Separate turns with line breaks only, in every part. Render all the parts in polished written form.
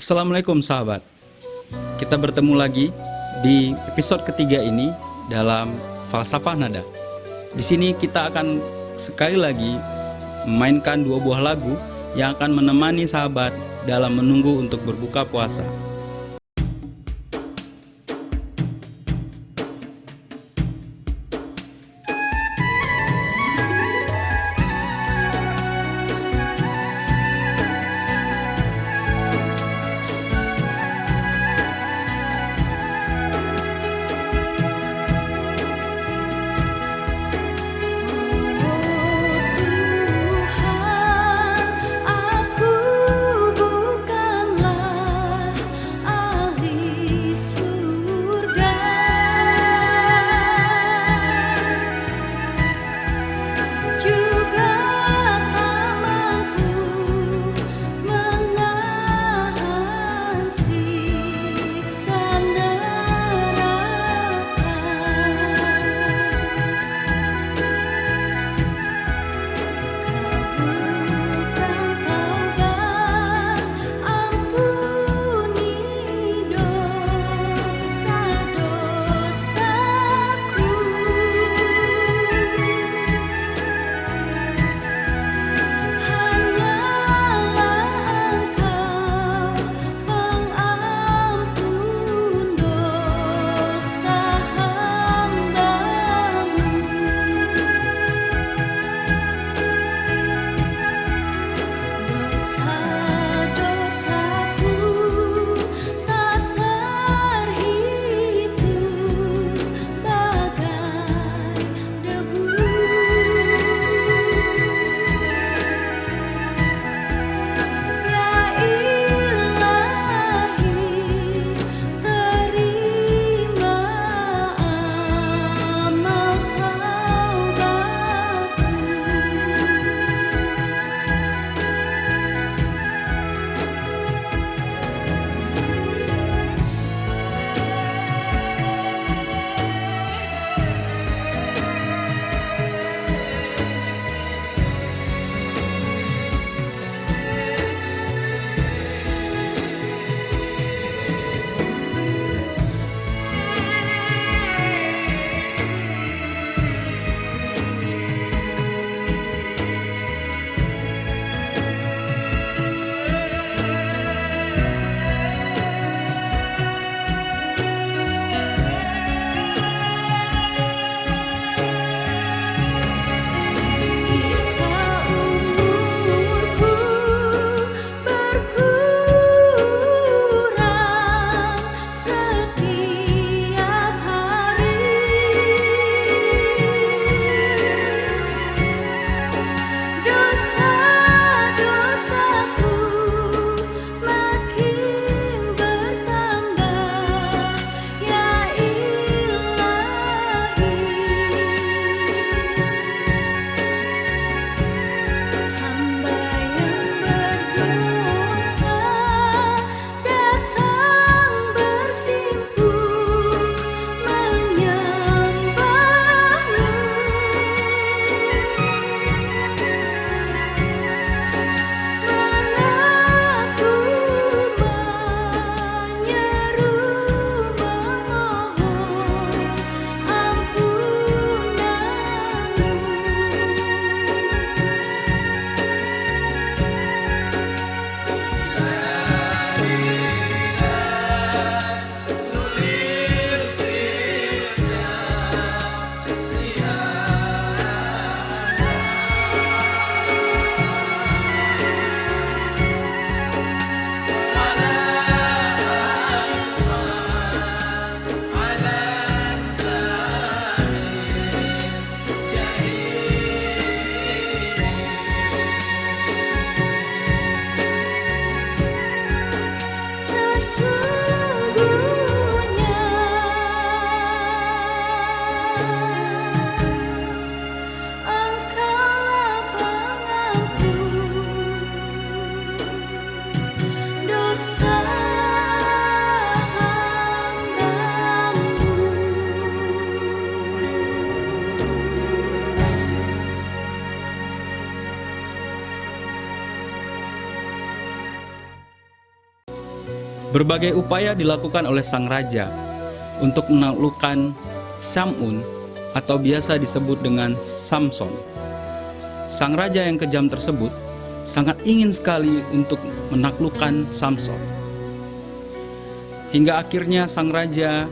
Assalamualaikum sahabat. Kita bertemu lagi di episode ketiga ini dalam Falsafah Nada. Di sini kita akan sekali lagi memainkan dua buah lagu yang akan menemani sahabat dalam menunggu untuk berbuka puasa. Berbagai upaya dilakukan oleh sang raja untuk menaklukkan Syamun atau biasa disebut dengan Samson. Sang raja yang kejam tersebut sangat ingin sekali untuk menaklukkan Samson. Hingga akhirnya sang raja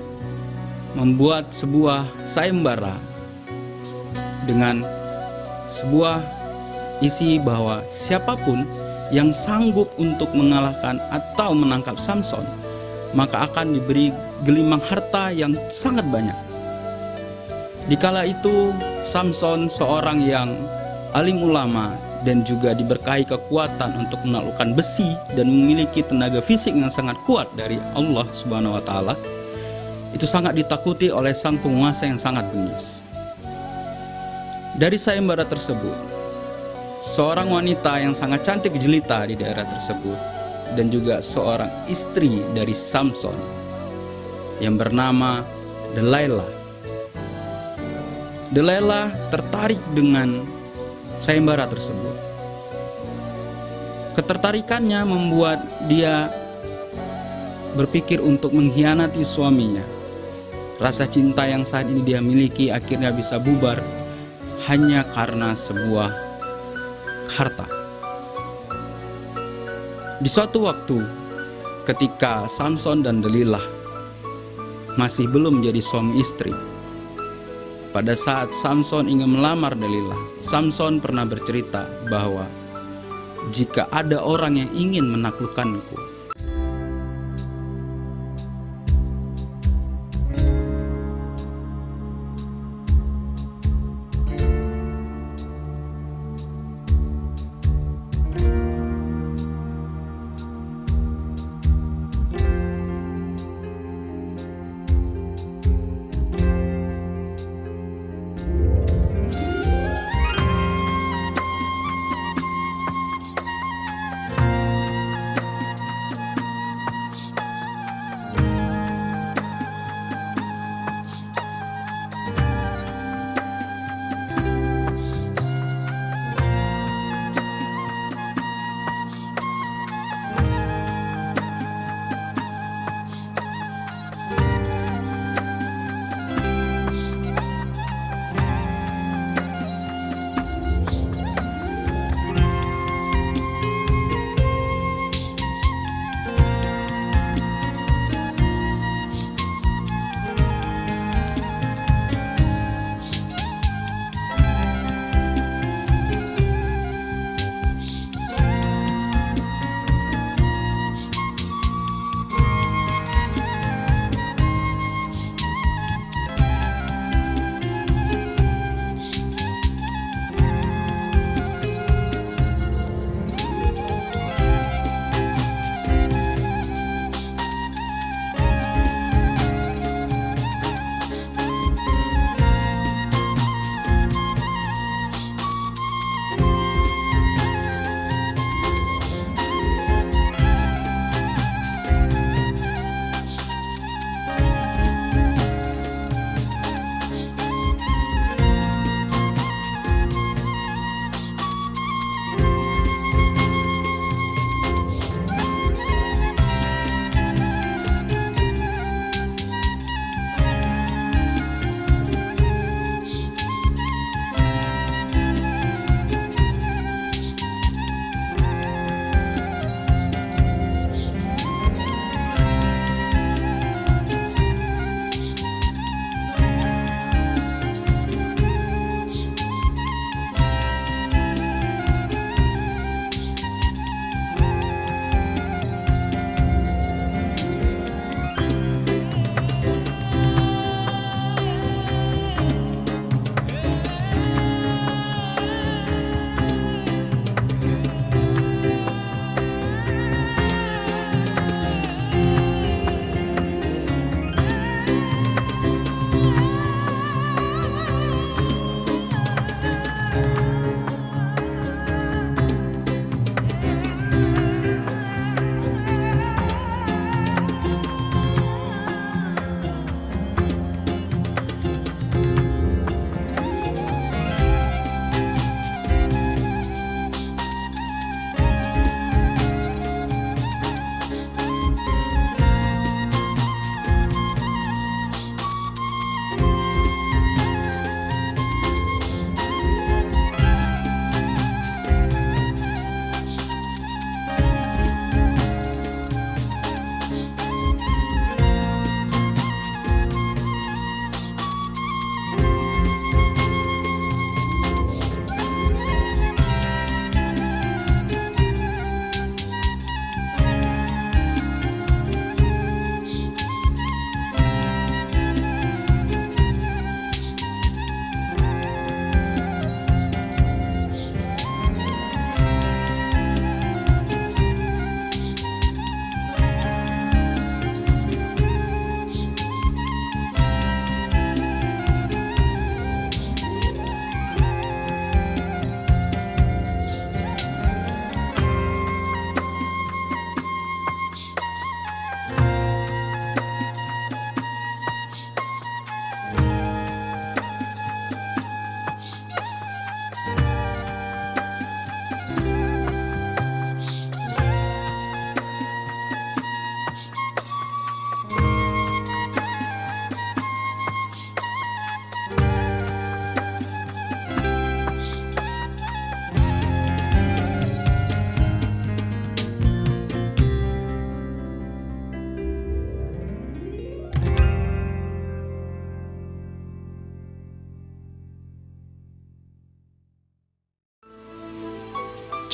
membuat sebuah sayembara dengan sebuah isi bahwa siapapun yang sanggup untuk mengalahkan atau menangkap Samson, maka akan diberi gelimang harta yang sangat banyak. Dikala itu Samson seorang yang alim ulama dan juga diberkahi kekuatan untuk menaklukkan besi dan memiliki tenaga fisik yang sangat kuat dari Allah Subhanahu wa taala. Itu sangat ditakuti oleh sang penguasa yang sangat bengis. Dari sayembara tersebut, seorang wanita yang sangat cantik jelita di daerah tersebut dan juga seorang istri dari Samson yang bernama Delilah. Delilah tertarik dengan sayembara tersebut. Ketertarikannya membuat dia berpikir untuk mengkhianati suaminya. Rasa cinta yang saat ini dia miliki akhirnya bisa bubar hanya karena sebuah harta. Di suatu waktu ketika Samson dan Delilah masih belum menjadi suami istri, pada saat Samson ingin melamar Delilah, Samson pernah bercerita bahwa jika ada orang yang ingin menaklukkanku,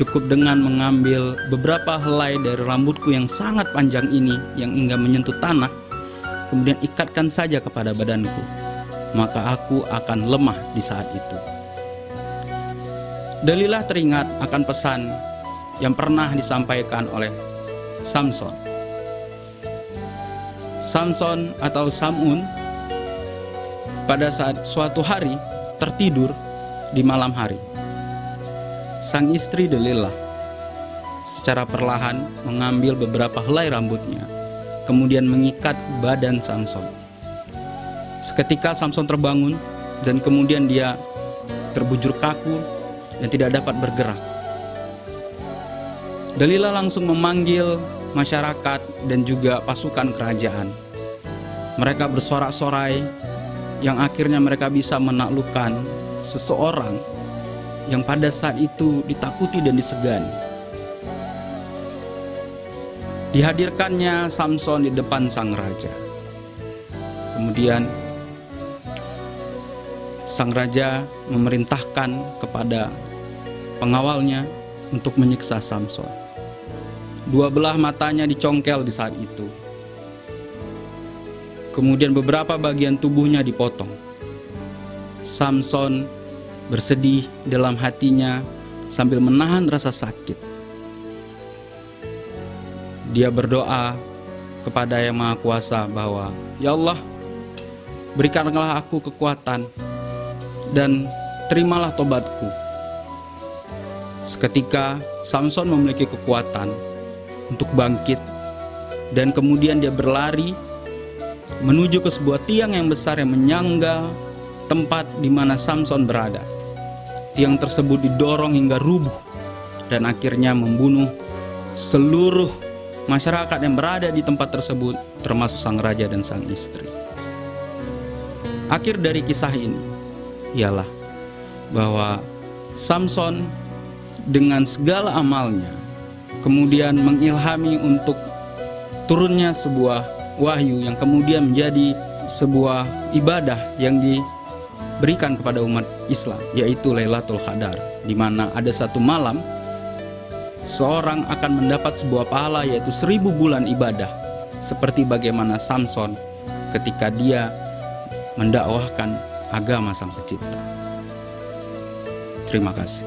Cukup dengan mengambil beberapa helai dari rambutku yang sangat panjang ini, yang hingga menyentuh tanah, kemudian ikatkan saja kepada badanku, maka aku akan lemah di saat itu. Dalilah teringat akan pesan yang pernah disampaikan oleh Samson. Samson atau Samun pada saat suatu hari tertidur di malam hari. Sang istri Dalilah secara perlahan mengambil beberapa helai rambutnya, kemudian mengikat badan Samson. Seketika Samson terbangun dan kemudian dia terbujur kaku dan tidak dapat bergerak. Dalilah langsung memanggil masyarakat dan juga pasukan kerajaan. Mereka bersorak-sorai yang akhirnya mereka bisa menaklukkan seseorang yang pada saat itu ditakuti dan disegani. Dihadirkannya Samson di depan sang raja. Kemudian sang raja memerintahkan kepada pengawalnya untuk menyiksa Samson. Dua belah matanya dicongkel di saat itu. Kemudian beberapa bagian tubuhnya dipotong. Samson bersedih dalam hatinya sambil menahan rasa sakit. Dia berdoa kepada Yang Maha Kuasa bahwa, "Ya Allah, berikanlah aku kekuatan dan terimalah tobatku." Seketika Samson memiliki kekuatan untuk bangkit dan kemudian dia berlari menuju ke sebuah tiang yang besar yang menyangga tempat di mana Samson berada. Tiang tersebut didorong hingga rubuh dan akhirnya membunuh seluruh masyarakat yang berada di tempat tersebut, termasuk sang raja dan sang istri. Akhir dari kisah ini ialah bahwa Samson dengan segala amalnya kemudian mengilhami untuk turunnya sebuah wahyu yang kemudian menjadi sebuah ibadah yang diberikan kepada umat Islam, yaitu Lailatul Qadar, di mana ada satu malam seorang akan mendapat sebuah pahala, yaitu 1000 bulan ibadah, seperti bagaimana Samson ketika dia mendakwahkan agama Sang Pencipta. Terima kasih.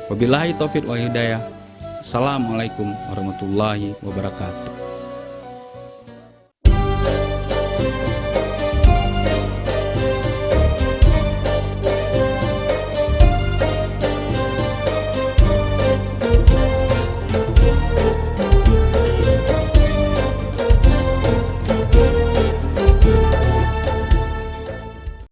Wabillahi taufiq wal hidayah. Assalamualaikum warahmatullahi wabarakatuh.